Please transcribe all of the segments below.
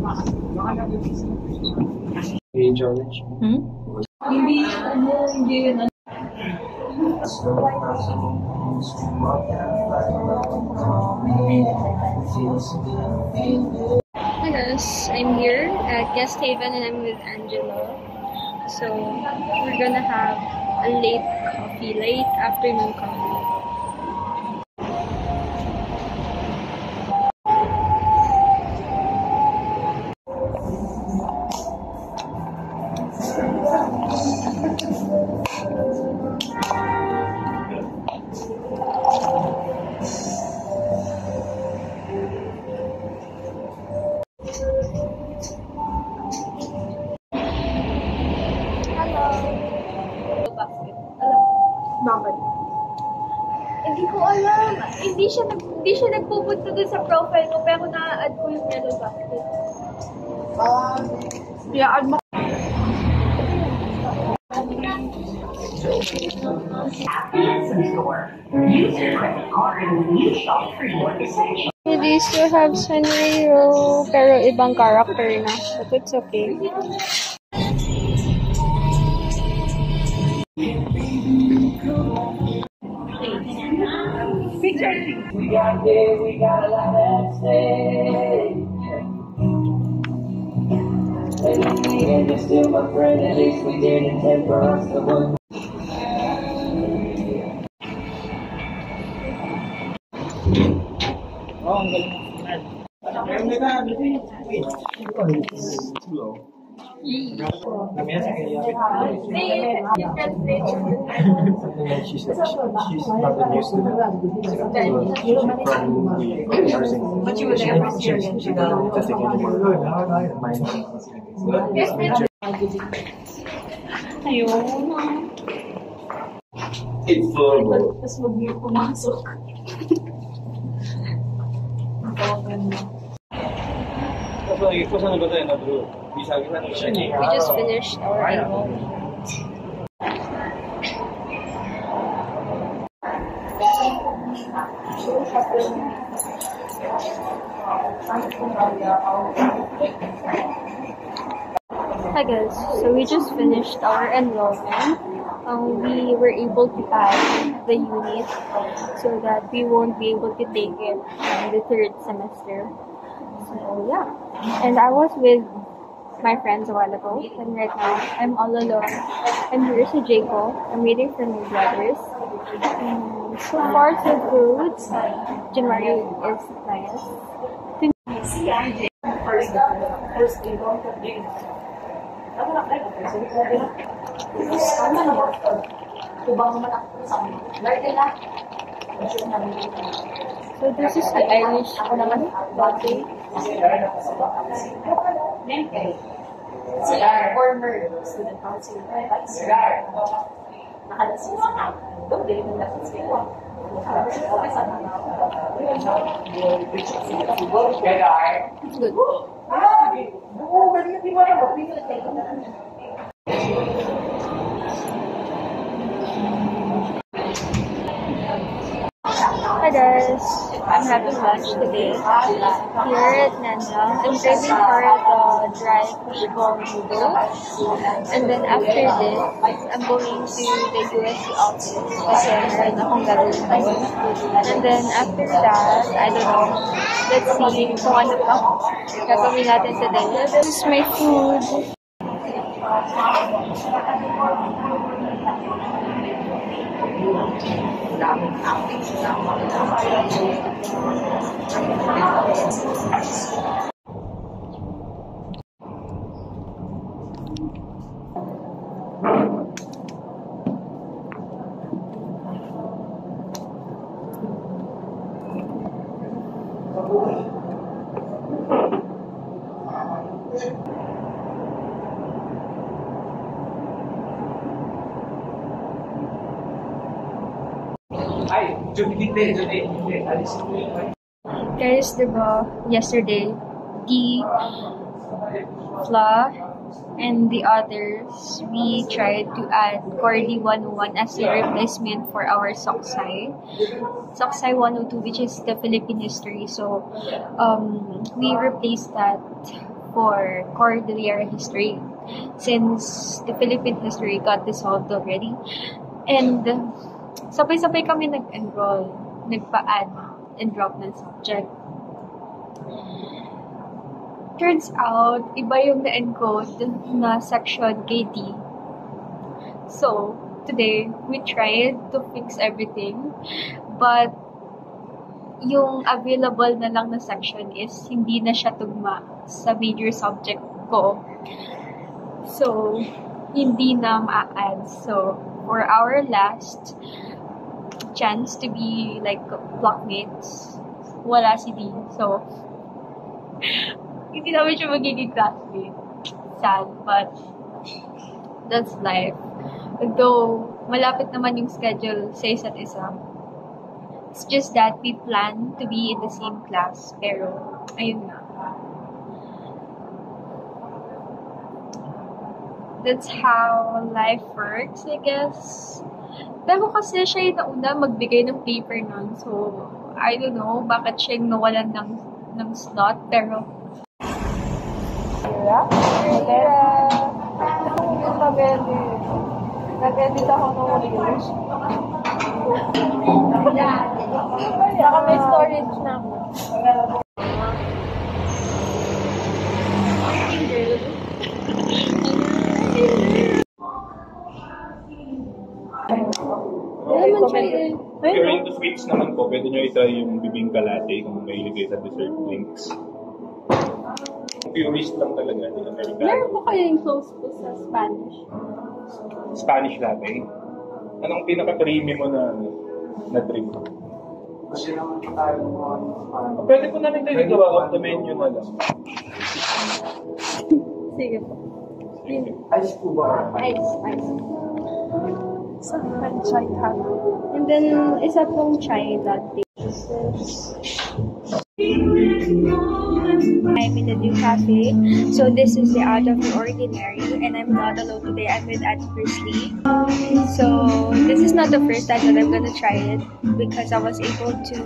Hey, George. Hi guys, I'm here at Guest Haven and I'm with Angela. So we're gonna have a late afternoon coffee. Bakit? Hindi ko alam. Hindi siya nagpupunta dun sa profile mo, pero na-add ko yung yellow basket. I-add mo. They still have Sanrio, pero ibang character na. But it's okay. We got there, we got a lot at stake. And in the end, you're still my friend. At least we didn't temper us the one. Oh, ang galing. It's too low. She's not been used to that. She probably nursing. But she was there for years. She doesn't take any more mind. It's horrible. Tapos wag niyo pumasok. We just finished our enrollment. Hi guys, so we just finished our enrollment. We were able to add the unit so that we won't be able to take it in the third semester. So yeah, and I was with my friends a while ago, and right now I'm all alone. I'm here to Jacob. I'm waiting for my brothers. So far so good. January is nice. So this is the Irish latte. Former student council. Nakalasing sa doon, din yung dapat sila. It's good. Hi guys, I'm having lunch today here at Nanda. I'm craving for the dry fishball noodles, and then after this, I'm going to the USC office kasi meron akong gagawin. And then after that, I don't know, let's see kung ano pa gagawin natin today. This is my food. Guys, diba, yesterday, Guy, Fla, and the others, we tried to add Cordy 101 as a replacement for our Soksai. Soksai 102, which is the Philippine history. So, we replaced that for Cordillera history since the Philippine history got dissolved already. And sabay-sabay kami nag-enroll, nagpa-add and drop ng subject. Turns out, iba yung na-encode na section KD. So, today, we tried to fix everything, but yung available na lang na section is hindi na siya tugma sa major subject ko. So, hindi na ma-add. So, for our last chance to be like blockmates, wala si D. So, hindi namin siya magiging classmate. Sad, but that's life. Though, malapit naman yung schedule sa isa't isa. It's just that we plan to be in the same class. Pero, ayun na. That's how life works, I guess. Pero kasi siya yung nauna magbigay ng paper nun. So, I don't know bakit siya yung nawalan ng slot. Pero, Nag-edit ako ng reels. Saka may storage na ako. If you're into sweets naman po, pwede nyo itry yung bibingka latte kung may ilagay sa dessert drinks. Purist lang talaga. meron po kayo yung close po sa Spanish? Spanish latte. Anong pinaka-creamy mo na drink? Pwede po namin tayo gawa off the menu na lang. Sige po. Ice po ba? Ice. Sa chai halo. And then, isa pong chai latte. I'm in the new cafe. So this is the Out of the Ordinary, and I'm not alone today. I'm with Aunt Chrisley. So this is not the first time that I'm gonna try it because I was able to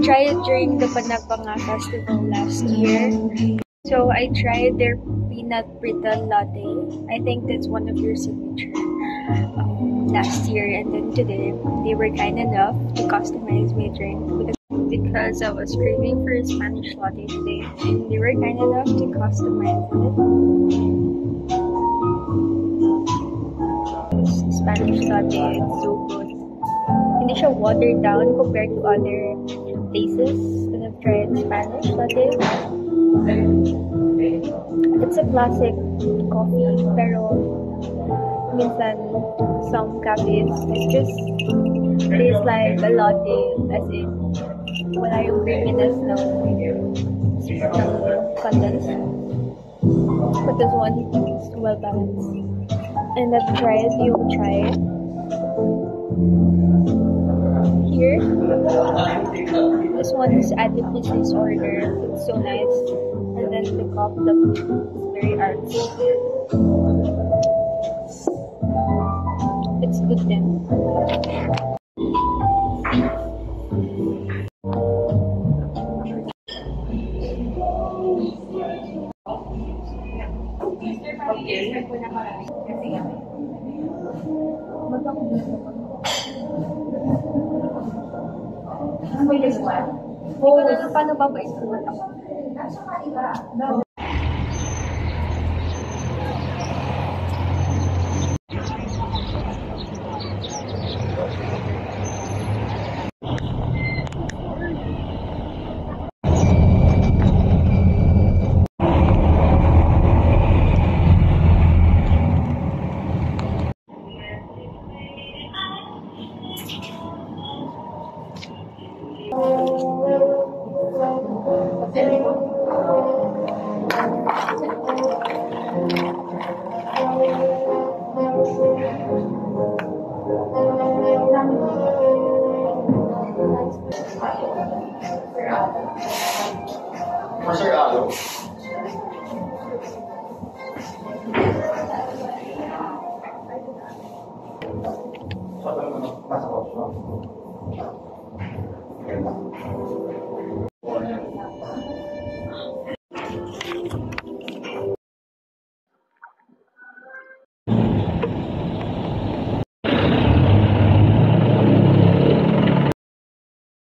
try it during the Panagpanga Festival last year. So I tried their peanut brittle latte. I think that's one of your signature last year, and then today they were kind enough to customize my drink because I was craving for a Spanish latte today, and they were kind enough to customize it. Spanish latte is so good. Hindi siya watered down compared to other places that I've tried Spanish latte. It's a classic coffee, pero minsan some cafes it just tastes like a latte, as in wala yung creaminess ng condense. But this one is well balanced. And I've tried yung chai. Here, this one is Adipisi's order. It's so nice. And then the cup, it's very artsy. It's good then. Hindi ko na lang paano babaisulat ako. Sir Alo. Pasok.